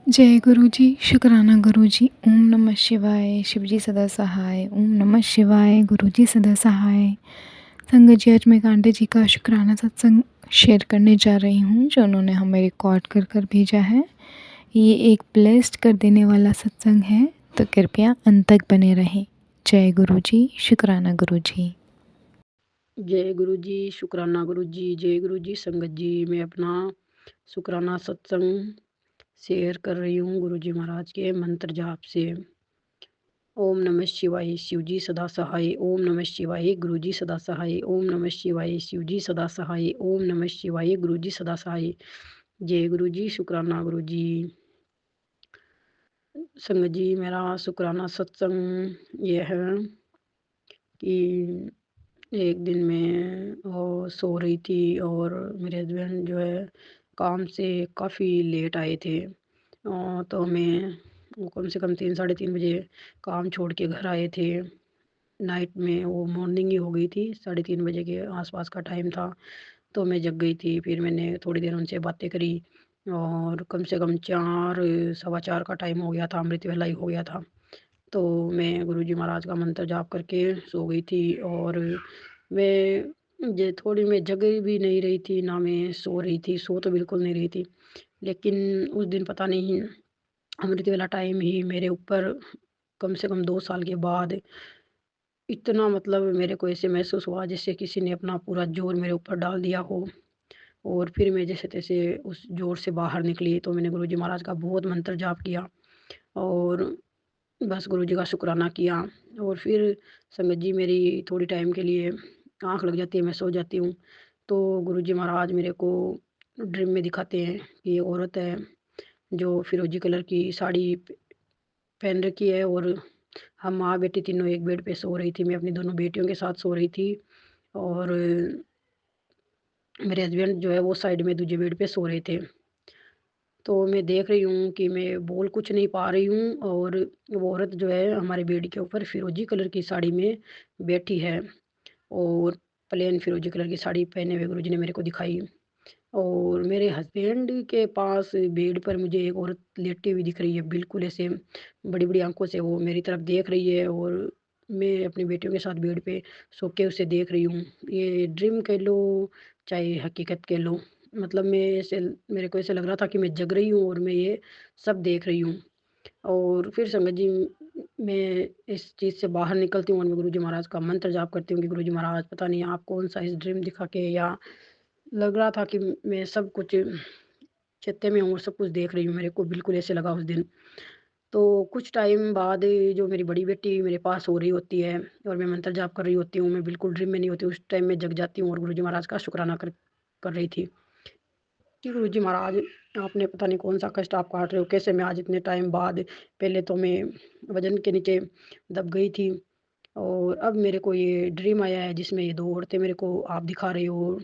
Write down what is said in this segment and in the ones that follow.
जय गुरु जी, शुक्राना गुरु जी। ओम नमः शिवाय, शिव जी सदा सहाय। ओम नमः शिवाय, गुरु जी सदा सहाय। संगत जी, आज मैं कांटे जी का शुक्राना सत्संग शेयर करने जा रही हूँ, जो उन्होंने हमें रिकॉर्ड कर कर भेजा है। ये एक ब्लेस्ड कर देने वाला सत्संग है, तो कृपया अंत तक बने रहें। जय गुरु जी, शुक्राना गुरु जी। जय गुरु जी, शुक्राना गुरु जी। जय गुरु जी। संगत जी, मैं अपना शुक्राना सत्संग शेयर कर रही हूँ गुरु जी महाराज के मंत्र जाप से। ओम नमः शिवाय, शिव जी सदा सहाय। ओम नमः शिवाय, गुरु जी सदा सहाय। ओम नमः शिवाय, शिव जी सदा सहाय। ओम नमः शिवाय, गुरु जी सदा सहाय। जय गुरु जी, शुक्राना गुरु जी। संगत जी, मेरा शुक्राना सत्संग ये है कि एक दिन मैं सो रही थी और मेरे हस्बैंड जो है काम से काफ़ी लेट आए थे। तो मैं वो कम से कम 3 साढ़े 3 बजे काम छोड़ के घर आए थे। नाइट में वो मॉर्निंग ही हो गई थी, 3:30 बजे के आसपास का टाइम था। तो मैं जग गई थी, फिर मैंने थोड़ी देर उनसे बातें करी और कम से कम 4 सवा 4 का टाइम हो गया था, अमृत वेला ही हो गया था। तो मैं गुरुजी महाराज का मंत्र जाप करके सो गई थी और मैं जग भी नहीं रही थी, ना मैं सो रही थी, सो तो बिल्कुल नहीं रही थी। लेकिन उस दिन पता नहीं अमृत वेला टाइम ही मेरे ऊपर कम से कम 2 साल के बाद इतना मतलब मेरे को ऐसे महसूस हुआ जैसे किसी ने अपना पूरा ज़ोर मेरे ऊपर डाल दिया हो। और फिर मैं जैसे-तैसे उस ज़ोर से बाहर निकली, तो मैंने गुरुजी महाराज का बहुत मंत्र जाप किया और बस गुरुजी का शुक्राना किया। और फिर संगत जी, मेरी थोड़ी टाइम के लिए आँख लग जाती है, मैं सो जाती हूँ। तो गुरुजी महाराज मेरे को ड्रीम में दिखाते हैं कि एक औरत है जो फिरोजी कलर की साड़ी पहन रखी है और हम माँ-बेटी तीनों एक बेड पे सो रही थी। मैं अपनी दोनों बेटियों के साथ सो रही थी और मेरे हस्बैंड जो है वो साइड में दूसरे बेड पे सो रहे थे। तो मैं देख रही हूँ कि मैं बोल कुछ नहीं पा रही हूँ और वो औरत जो है हमारे बेड के ऊपर फिरोजी कलर की साड़ी में बैठी है और प्लेन फिरोजी कलर की साड़ी पहने हुए गुरुजी ने मेरे को दिखाई। और मेरे हस्बैंड के पास बेड पर मुझे एक औरत लेटी हुई दिख रही है, बिल्कुल ऐसे बड़ी-बड़ी आँखों से वो मेरी तरफ देख रही है और मैं अपनी बेटियों के साथ बेड पे सो के उसे देख रही हूँ। ये ड्रीम कह लो, चाहे हकीकत कह लो, मतलब मैं ऐसे मेरे को ऐसा लग रहा था कि मैं जग रही हूँ और मैं ये सब देख रही हूँ। और फिर संगत जी, मैं इस चीज़ से बाहर निकलती हूँ और मैं गुरुजी महाराज का मंत्र जाप करती हूँ कि गुरुजी महाराज पता नहीं आप कौन-सा इस ड्रीम दिखा के या लग रहा था कि मैं सब कुछ चेते में हूँ और सब कुछ देख रही हूँ, मेरे को बिल्कुल ऐसे लगा उस दिन। तो कुछ टाइम बाद जो मेरी बड़ी बेटी मेरे पास सो रही होती है और मैं मंत्र जाप कर रही होती हूँ, मैं बिल्कुल ड्रीम में नहीं होती, उस टाइम मैं जग जाती हूँ और गुरुजी महाराज का शुक्राना कर कर रही थी कि गुरुजी महाराज आपने पता नहीं कौन-सा कष्ट आप काट रहे हो, कैसे मैं आज इतने टाइम बाद पहले तो मैं वज़न के नीचे दब गई थी और अब मेरे को ये ड्रीम आया है जिसमें ये 2 औरतें मेरे को आप दिखा रहे हो।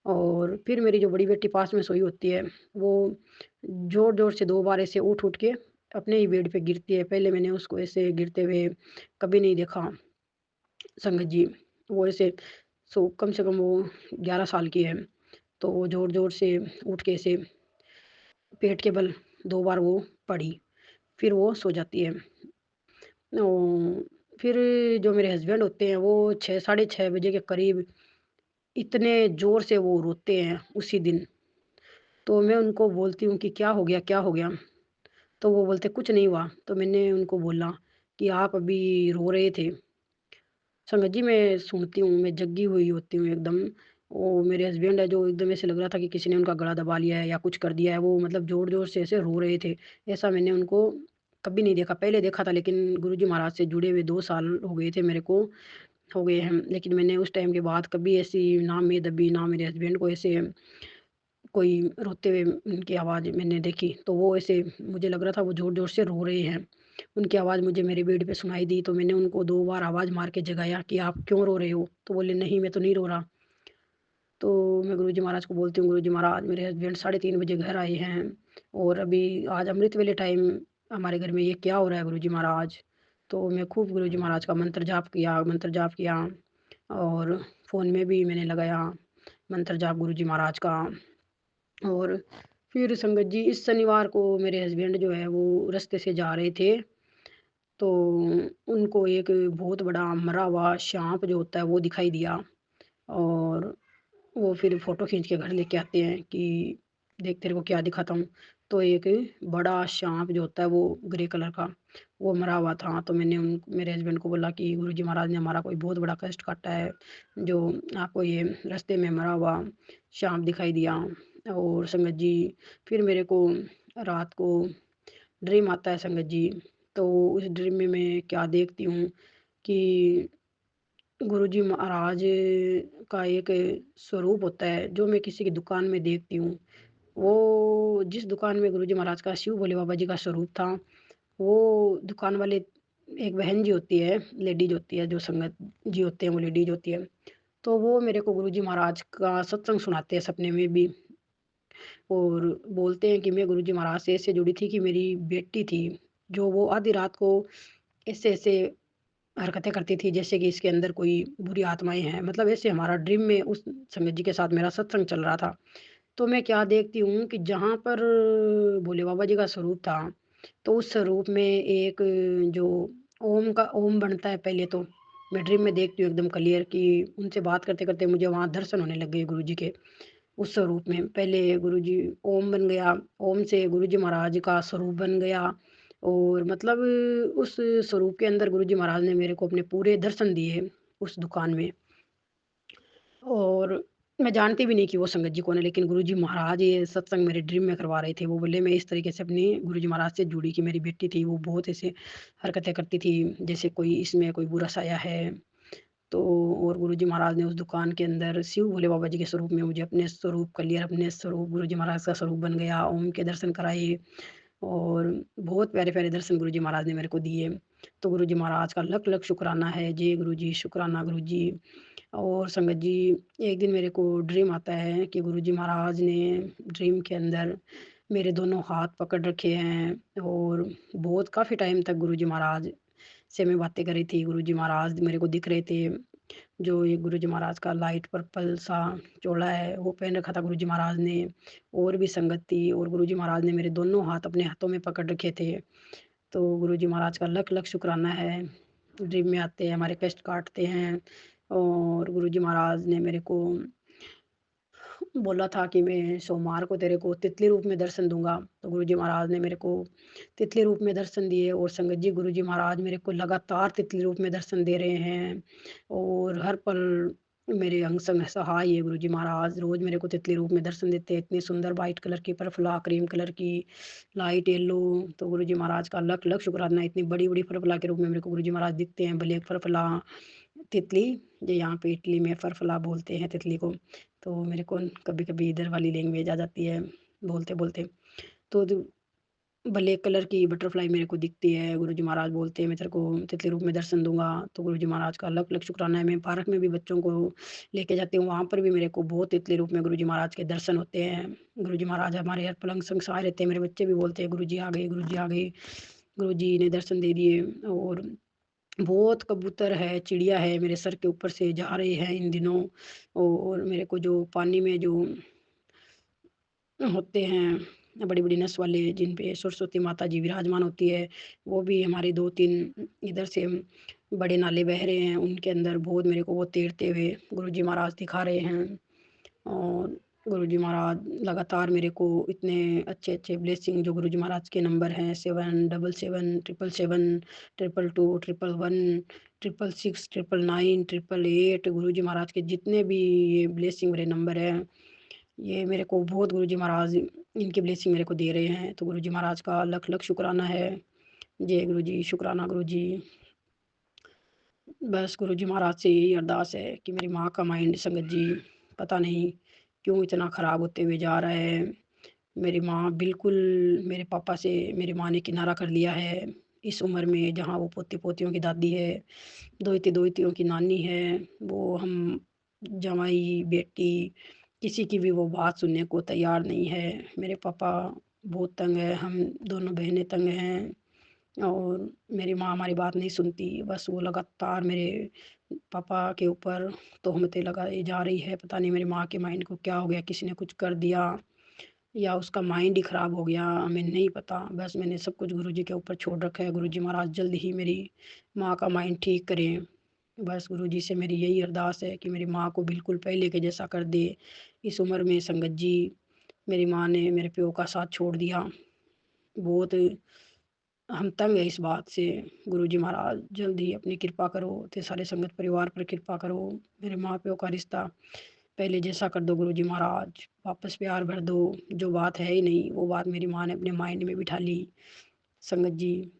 और फिर मेरी जो बड़ी बेटी पास में सोई होती है, वो ज़ोर-ज़ोर से 2 बार ऐसे उठ-उठ के अपने ही बेड पे गिरती है। पहले मैंने उसको ऐसे गिरते हुए कभी नहीं देखा संगत जी। वो ऐसे कम से कम वो 11 साल की है, तो वो ज़ोर-ज़ोर से उठ के ऐसे पेट के बल 2 बार वो पड़ी, फिर वो सो जाती है। फिर जो मेरे हस्बैंड होते हैं, वो 6 साढ़े 6 बजे के करीब इतने ज़ोर से वो रोते हैं उसी दिन। तो मैं उनको बोलती हूँ कि क्या हो गया, क्या हो गया? तो वो बोलते कुछ नहीं हुआ। तो मैंने उनको बोला कि आप अभी रो रहे थे। संगत जी, मैं सुनती हूँ, मैं जगी हुई होती हूँ एकदम। वो मेरे हस्बैंड है जो एकदम ऐसे लग रहा था कि किसी ने उनका गला दबा लिया है या कुछ कर दिया है। वो मतलब ज़ोर-ज़ोर से ऐसे रो रहे थे। ऐसा मैंने उनको कभी नहीं देखा। पहले देखा था लेकिन गुरुजी महाराज से जुड़े हुए 2 साल हो गए थे मेरे को, हो गए हैं। लेकिन मैंने उस टाइम के बाद कभी ऐसी ना मैं दबी, ना मेरे हस्बैंड को ऐसे कोई रोते हुए उनकी आवाज़ मैंने देखी। तो वो ऐसे मुझे लग रहा था वो ज़ोर-ज़ोर से रो रहे हैं। उनकी आवाज़ मुझे मेरे बेड पे सुनाई दी, तो मैंने उनको 2 बार आवाज़ मार के जगाया कि आप क्यों रो रहे हो? तो बोले नहीं, मैं तो नहीं रो रहा। तो मैं गुरुजी महाराज को बोलती हूँ, गुरुजी महाराज मेरे हस्बैंड 3:30 बजे घर आए हैं और अभी आज अमृत वेले टाइम हमारे घर में ये क्या हो रहा है गुरुजी महाराज? तो मैं खूब गुरुजी महाराज का मंत्र जाप किया और फ़ोन में भी मैंने लगाया मंत्र जाप गुरुजी महाराज का। और फिर संगत जी इस शनिवार को मेरे हस्बैंड जो है वो रास्ते से जा रहे थे, तो उनको एक बहुत बड़ा मरा हुआ साँप जो होता है वो दिखाई दिया। और वो फिर फ़ोटो खींच के घर लेके आते हैं कि देख तेरे को क्या दिखाता हूँ। तो एक बड़ा साँप जो होता है वो ग्रे कलर का, वो मरा हुआ था। तो मैंने उन मेरे हस्बैंड को बोला कि गुरुजी महाराज ने हमारा कोई बहुत बड़ा कष्ट काटा है, जो आपको ये रास्ते में मरा हुआ साँप दिखाई दिया। और संगत जी फिर मेरे को रात को ड्रीम आता है संगत जी। तो उस ड्रीम में मैं क्या देखती हूँ कि गुरुजी महाराज का एक स्वरूप होता है जो मैं किसी की दुकान में देखती हूँ। वो जिस दुकान में गुरुजी महाराज का शिव भोले बाबा जी का स्वरूप था, वो दुकान वाले एक बहन जी होती है, लेडीज़ होती है, जो संगत जी होते हैं वो लेडीज़ होती है। तो वो मेरे को गुरुजी महाराज का सत्संग सुनाते हैं सपने में भी, और बोलते हैं कि मैं गुरुजी महाराज से ऐसे जुड़ी थी कि मेरी बेटी थी, जो वो आधी रात को ऐसे-ऐसे हरकतें करती थी जैसे कि इसके अंदर कोई बुरी आत्माएँ हैं। मतलब ऐसे हमारा ड्रीम में उस संगत जी के साथ मेरा सत्संग चल रहा था। तो मैं क्या देखती हूँ कि जहाँ पर भोले बाबा जी का स्वरूप था, तो उस स्वरूप में एक जो ओम का ओम बनता है पहले तो, मैं ड्रीम में देखती हूँ एकदम क्लियर कि उनसे बात करते-करते मुझे वहाँ दर्शन होने लग गए गुरुजी के, उस स्वरूप में। पहले गुरुजी ओम बन गया, ओम से गुरुजी महाराज का स्वरूप बन गया, और मतलब उस स्वरूप के अंदर गुरुजी महाराज ने मेरे को अपने पूरे दर्शन दिए उस दुकान में। और मैं जानती भी नहीं कि वो संगत जी कौन है, लेकिन गुरुजी महाराज ये सत्संग मेरे ड्रीम में करवा रहे थे। वो बोले मैं इस तरीके से अपनी गुरुजी महाराज से जुड़ी कि मेरी बेटी थी, वो बहुत ऐसे हरकतें करती थी, जैसे कोई इसमें कोई बुरा साया है। तो और गुरुजी महाराज ने उस दुकान के अंदर शिव भोले बाबा जी के स्वरूप में मुझे अपने स्वरूप क्लियर अपने स्वरूप गुरुजी महाराज का स्वरूप बन गया, ओम के दर्शन कराए, और बहुत प्यारे-प्यारे दर्शन गुरुजी महाराज ने मेरे को दिए। तो गुरुजी महाराज का लख-लख शुक्राना है। जय गुरुजी, शुक्राना गुरुजी। और संगत जी एक दिन मेरे को ड्रीम आता है कि गुरुजी महाराज ने ड्रीम के अंदर मेरे दोनों हाथ पकड़ रखे हैं, और बहुत काफ़ी टाइम तक गुरुजी महाराज से मैं बातें कर रही थी। गुरुजी महाराज मेरे को दिख रहे थे, जो ये गुरुजी महाराज का लाइट पर्पल सा चोला है वो पहन रखा था गुरुजी महाराज ने, और भी संगत थी, और गुरुजी महाराज ने मेरे दोनों हाथ अपने हाथों में पकड़ रखे थे। तो गुरुजी महाराज का लख-लख शुक्राना है। ड्रीम में आते हैं, हमारे कष्ट काटते हैं, और गुरुजी महाराज ने मेरे को बोला था कि मैं सोमवार को तेरे को तितली रूप में दर्शन दूँगा। तो गुरुजी महाराज ने मेरे को तितली रूप में दर्शन दिए, और संगत जी गुरुजी महाराज मेरे को लगातार तितली रूप में दर्शन दे रहे हैं, और हर पल मेरे अंग संग सहाय है गुरुजी महाराज। रोज़ मेरे को तितली रूप में दर्शन देते हैं, इतनी सुंदर व्हाइट कलर की पर्पला, क्रीम कलर की, लाइट येलो। तो गुरुजी महाराज का लख-लख शुक्राना, इतनी बड़ी-बड़ी पर्पला के रूप में मेरे को गुरुजी महाराज दिखते हैं। ब्लैक पर्पला तितली, जो यहाँ पे इटली में फरफला बोलते हैं तितली को। तो मेरे को कभी-कभी इधर वाली लैंग्वेज आ जाती है बोलते-बोलते। तो जो ब्लैक कलर की बटरफ्लाई मेरे को दिखती है, गुरुजी महाराज बोलते हैं मैं तेरे को तितली रूप में दर्शन दूँगा। तो गुरुजी महाराज का लख-लख शुक्राना है। मैं पार्क में भी बच्चों को लेके जाती हूँ, वहाँ पर भी मेरे को बहुत तितली रूप में गुरुजी महाराज के दर्शन होते हैं। गुरुजी महाराज हमारे हर पल संग सहाय रहते हैं। मेरे बच्चे भी बोलते हैं गुरुजी आ गए, गुरुजी आ गए, गुरुजी ने दर्शन दे दिए। और बहुत कबूतर है, चिड़िया है, मेरे सर के ऊपर से जा रहे हैं इन दिनों। और मेरे को जो पानी में जो होते हैं बड़ी-बड़ी नस वाले, जिन पे सरस्वती माता जी विराजमान होती है, वो भी हमारे 2-3 इधर से बड़े नाले बह रहे हैं, उनके अंदर बहुत मेरे को वो तैरते हुए गुरुजी महाराज दिखा रहे हैं। और गुरुजी महाराज लगातार मेरे को इतने अच्छे-अच्छे ब्लेसिंग, जो गुरुजी महाराज के नंबर हैं 7 double 7 triple 7 triple 2 triple 1 triple 6 triple 9 triple 8, गुरुजी महाराज के जितने भी ये ब्लेसिंग वाले नंबर हैं, ये मेरे को बहुत गुरुजी महाराज इनकी ब्लेसिंग मेरे को दे रहे हैं। तो गुरुजी महाराज का लख-लख शुक्राना है। जय गुरुजी, शुक्राना गुरुजी। बस गुरुजी महाराज से यही अरदास है कि मेरी माँ का माइंड संगत जी पता नहीं क्यों इतना ख़राब होते हुए जा रहा है। मेरी माँ बिल्कुल, मेरे पापा से मेरी माँ ने किनारा कर लिया है इस उम्र में, जहाँ वो पोते-पोतियों की दादी है, दोहिते-दोहितियों की नानी है। वो हम जवाई, बेटी, किसी की भी वो बात सुनने को तैयार नहीं है। मेरे पापा बहुत तंग है, हम दोनों बहनें तंग हैं, और मेरी माँ हमारी बात नहीं सुनती। बस वो लगातार मेरे पापा के ऊपर तोहमतें लगाई जा रही है। पता नहीं मेरी माँ के माइंड को क्या हो गया, किसी ने कुछ कर दिया। या उसका माइंड ही ख़राब हो गया, हमें नहीं पता। बस मैंने सब कुछ गुरुजी के ऊपर छोड़ रखा है। गुरुजी महाराज जल्द ही मेरी माँ का माइंड ठीक करें। बस गुरुजी से मेरी यही अरदास है कि मेरी माँ को बिल्कुल पहले के जैसा कर दे। इस उम्र में संगत जी, मेरी माँ ने मेरे प्यो का साथ छोड़ दिया। बहुत हम तंग है इस बात से। गुरुजी महाराज जल्द ही अपनी कृपा करो, ते सारे संगत परिवार पर कृपा करो। मेरे माँ प्यो का रिश्ता पहले जैसा कर दो गुरुजी महाराज, वापस प्यार भर दो। जो बात है ही नहीं, वो बात मेरी माँ ने अपने माइंड में बिठा ली। संगत जी,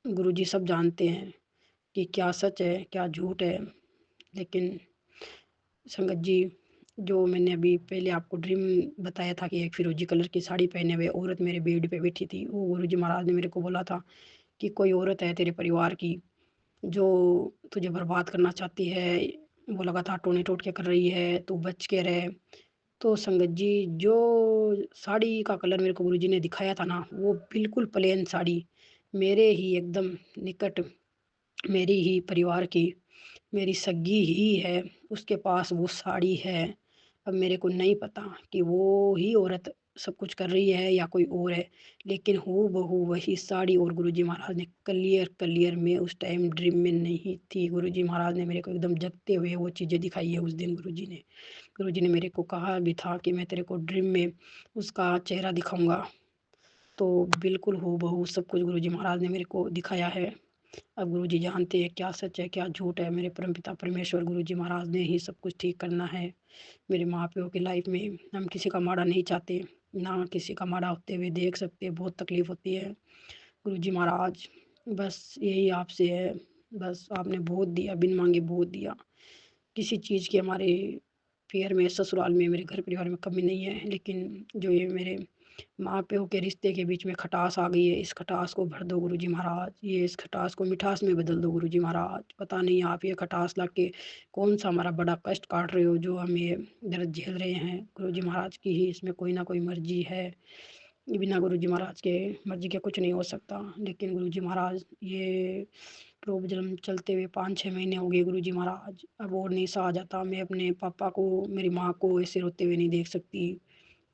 गुरुजी सब जानते हैं कि क्या सच है, क्या झूठ है। लेकिन संगत जी, जो मैंने अभी पहले आपको ड्रीम बताया था कि एक फिरोजी कलर की साड़ी पहने हुए औरत मेरे बेड पे बैठी थी, वो गुरुजी महाराज ने मेरे को बोला था कि कोई औरत है तेरे परिवार की जो तुझे बर्बाद करना चाहती है। वो लगातार टोने टोटके कर रही है, तू बच के रहे। तो संगत जी, जो साड़ी का कलर मेरे को गुरुजी ने दिखाया था ना, वो बिल्कुल प्लेन साड़ी, मेरे ही एकदम निकट, मेरी ही परिवार की, मेरी सगी ही है, उसके पास वो साड़ी है। अब मेरे को नहीं पता कि वो ही औरत सब कुछ कर रही है या कोई और है, लेकिन हूबहू वही साड़ी। और गुरुजी महाराज ने क्लियर क्लियर, मैं उस टाइम ड्रीम में नहीं थी, गुरुजी महाराज ने मेरे को एकदम जगते हुए वो चीज़ें दिखाई है उस दिन। गुरुजी ने मेरे को कहा भी था कि मैं तेरे को ड्रीम में उसका चेहरा दिखाऊंगा। तो बिल्कुल हूबहू सब कुछ गुरुजी महाराज ने मेरे को दिखाया है। अब गुरुजी जानते हैं क्या सच है क्या झूठ है। मेरे परमपिता परमेश्वर गुरुजी महाराज ने ही सब कुछ ठीक करना है। मेरे माँ प्यो की लाइफ में हम किसी का माड़ा नहीं चाहते, ना किसी का माड़ा होते हुए देख सकते, बहुत तकलीफ़ होती है। गुरुजी महाराज, बस यही आपसे है, बस आपने बहुत दिया, बिन मांगे बहुत दिया। किसी चीज़ की हमारे फेयर में, ससुराल में, मेरे घर परिवार में कमी नहीं है, लेकिन जो ये मेरे माँ प्यो के रिश्ते के बीच में खटास आ गई है, इस खटास को भर दो गुरुजी महाराज। ये इस खटास को मिठास में बदल दो गुरुजी महाराज। पता नहीं आप ये खटास ला के कौन सा हमारा बड़ा कष्ट काट रहे हो, जो हम ये दर्द झेल रहे हैं। गुरुजी महाराज की ही इसमें कोई ना कोई मर्जी है। ये बिना गुरुजी महाराज के मर्जी के कुछ नहीं हो सकता। लेकिन गुरुजी महाराज, ये प्रॉब्लम चलते हुए 5-6 महीने हो गए गुरुजी महाराज, अब और नहीं सहा जाता। मैं अपने पापा को, मेरी माँ को ऐसे रोते हुए नहीं देख सकती।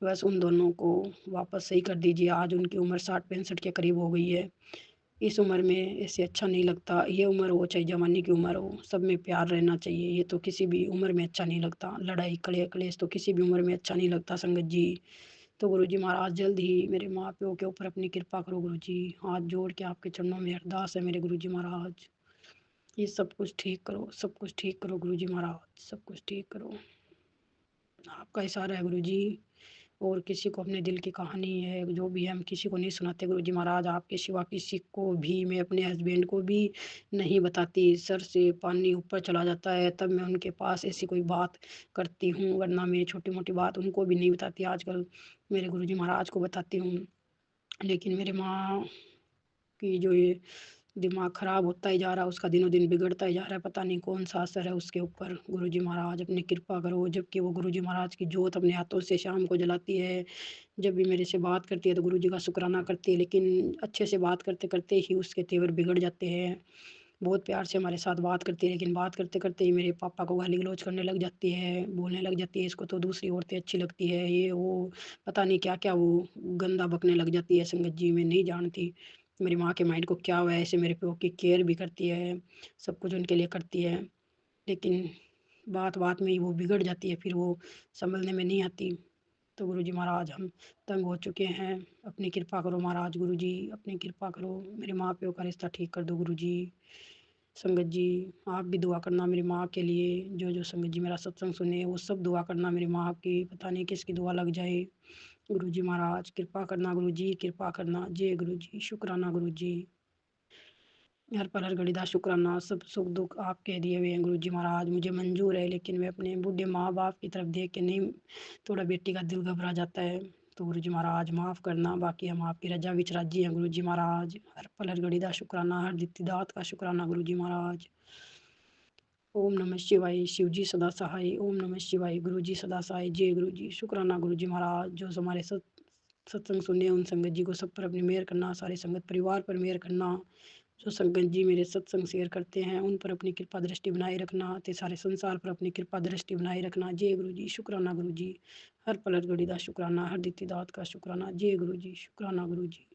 बस उन दोनों को वापस सही कर दीजिए। आज उनकी उम्र 60-65 के करीब हो गई है। इस उम्र में ऐसे अच्छा नहीं लगता। ये उम्र हो चाहे जवानी की उम्र हो, सब में प्यार रहना चाहिए। ये तो किसी भी उम्र में अच्छा नहीं लगता। लड़ाई कलेश तो किसी भी उम्र में अच्छा नहीं लगता संगत जी। तो गुरुजी महाराज जल्द ही मेरे माँ प्यो के ऊपर अपनी कृपा करो गुरुजी। हाथ जोड़ के आपके चरणों में अरदास है मेरे गुरुजी महाराज। ये सब कुछ ठीक करो, सब कुछ ठीक करो गुरुजी महाराज, सब कुछ ठीक करो। आपका इशारा है गुरुजी। और किसी को अपने दिल की कहानी है जो भी है, हम किसी को नहीं सुनाते गुरुजी महाराज। आपके सिवा किसी को भी, मैं अपने हस्बैंड को भी नहीं बताती। सर से पानी ऊपर चला जाता है तब मैं उनके पास ऐसी कोई बात करती हूँ, वरना मैं छोटी मोटी बात उनको भी नहीं बताती। आजकल मेरे गुरुजी महाराज को बताती हूँ। लेकिन मेरे माँ कि जो ये दिमाग ख़राब होता ही जा रहा है, उसका दिनों दिन बिगड़ता ही जा रहा है। पता नहीं कौन सा असर है उसके ऊपर। गुरुजी महाराज अपनी कृपा करो। जबकि वो गुरुजी महाराज की जोत अपने हाथों से शाम को जलाती है, जब भी मेरे से बात करती है तो गुरुजी का शुक्राना करती है। लेकिन अच्छे से बात करते करते ही उसके तेवर बिगड़ जाते हैं। बहुत प्यार से हमारे साथ बात करती है, लेकिन बात करते करते ही मेरे पापा को गाली गलौज करने लग जाती है, बोलने लग जाती है इसको तो दूसरी औरतें अच्छी लगती है, ये वो, पता नहीं क्या क्या वो गंदा बकने लग जाती है। संगत जी, मैं नहीं जानती मेरी माँ के माइंड को क्या हुआ है। ऐसे मेरे प्यो की केयर भी करती है, सब कुछ उनके लिए करती है, लेकिन बात बात में ही वो बिगड़ जाती है, फिर वो संभलने में नहीं आती। तो गुरुजी महाराज, हम तंग हो चुके हैं, अपनी कृपा करो महाराज। गुरुजी अपनी कृपा करो, मेरे माँ प्यो का रिश्ता ठीक कर दो गुरुजी। संगत जी, आप भी दुआ करना मेरी माँ के लिए। जो संगत जी मेरा सत्संग सुने वो सब दुआ करना मेरी माँ की, पता नहीं किसकी दुआ लग जाए। गुरुजी महाराज कृपा करना, गुरुजी कृपा करना। जय गुरुजी, शुक्राना गुरुजी। हर पल हर घड़ी शुक्राना। सब सुख दुख आपके दिए हुए हैं गुरुजी महाराज, मुझे मंजूर है, लेकिन मैं अपने बूढ़े माँ बाप की तरफ देख के नहीं, थोड़ा बेटी का दिल घबरा जाता है। तो गुरुजी महाराज माफ़ करना, बाकी हम आपकी रजा विच राजी हैं गुरुजी महाराज। हर पल हर घड़ी शुक्राना, हर दित्ती दात का शुक्राना गुरुजी महाराज। ओम नमः शिवाय। शिव जी सदा सहाय। ओम नमः शिवाय। गुरु जी सदा सहाय। जय गुरु जी, शुक्राना गुरु जी महाराज। जो हमारे सत्संग सुने उन संगत जी को सब पर अपनी मेहर करना, सारे संगत परिवार पर मेहर करना। जो संगत जी मेरे सत्संग शेयर करते हैं उन पर अपनी कृपा दृष्टि बनाए रखना ते सारे संसार पर अपनी कृपा दृष्टि बनाए रखना। जय गुरु जी, शुक्राना गुरु जी। हर पलट घड़ी दा शुक्राना, हर दित्ती दात का शुक्राना। जय गुरु जी, शुक्राना गुरु जी।